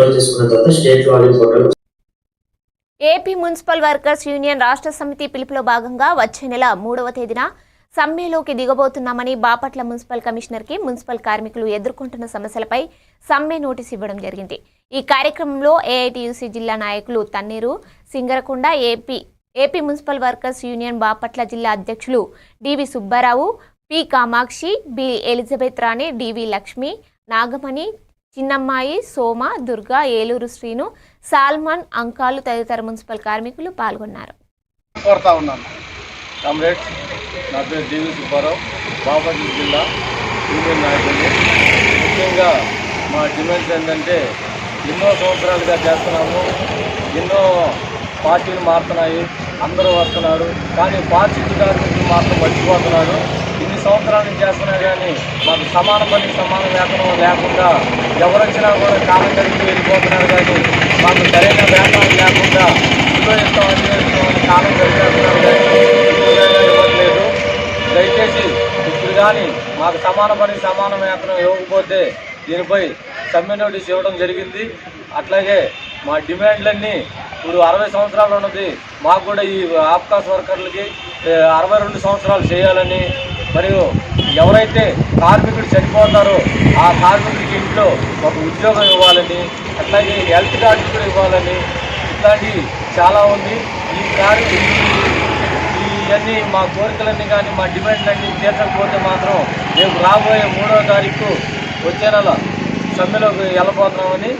Control చేసుకున్న తర్వాత state volume portal. AP municipal workers union రాష్ట్ర సమితి పిలుపులో భాగంగా వచ్చే నెల 3వ తేదీన సమ్మెలోకి దిగబోతున్నామని బాపట్ల మున్సిపల్ కమిషనర్కి మున్సిపల్ కార్మికులు ఎదుర్కొంటున్న సమస్యలపై సమ్మె నోటీస్ ఇవ్వడం జరిగింది. ఈ కార్యక్రమంలో ఏఐటీయూసీ జిల్లా నాయకులు Tanneeru Singarakonda, AP municipal workers union Bapatla జిల్లా అధ్యక్షులు DV Subbarao, P Kamakshi, B Elizabeth Rani, DV Lakshmi, Nagamani, Chinnammayi, Soma, Durga, Eluru Srinu, Salman, అంకాలు తదితర మున్సిపల్ కార్మికులు పాల్గొన్నారు. నా పేరు డివి సుబ్బారావు, బాపట్ల జిల్లా యూనియన్ నాయకుడిని. ముఖ్యంగా మా డిమాండ్స్ ఏంటంటే, ఎన్నో సంవత్సరాలుగా చేస్తున్నాము, ఎన్నో పార్టీలు మారుతున్నాయి, అందరూ వస్తున్నారు, కానీ పార్టీ కార్మికులు మాత్రం మర్చిపోతున్నారు. ఇన్ని సంవత్సరాల నుంచి చేస్తున్నా కానీ మాకు సమాన పని సమాన వేతనం లేకుండా ఎవరొచ్చినా కూడా కాలం గడిపి వెళ్ళిపోతున్నారు. కానీ మాకు సరైన వేతనం లేకుండా ఇల్లు ఇస్తామని కాలం గడిపేస్తున్నారు, కానీ ఇవ్వట్లేదు. దయచేసి ఇప్పుడు కానీ మాకు సమాన పని సమాన వేతనం ఇవ్వకపోతే దీనిపై సమ్మె నోటీస్ ఇవ్వడం జరిగింది. అట్లాగే మా డిమాండ్లన్నీ ఇప్పుడు 60 సంవత్సరాలు ఉన్నది, మాకు కూడా ఈ ఆప్కాస్ వర్కర్లకి 62 సంవత్సరాలు చేయాలని, మరియు ఎవరైతే కార్మికుడు చనిపోతారో ఆ కార్మికుడికి ఇంట్లో ఒక ఉద్యోగం ఇవ్వాలని, అట్లాగే హెల్త్ కార్డు కూడా ఇవ్వాలని, ఇట్లాంటివి చాలా ఉంది. ఇవన్నీ మా కోరికలన్నీ కానీ మా డిమాండ్లన్నీ తీర్చకపోతే మాత్రం రేపు రాబోయే 3వ తారీఖు వచ్చే నెల సమ్మెలోకి వెళ్ళబోతున్నామని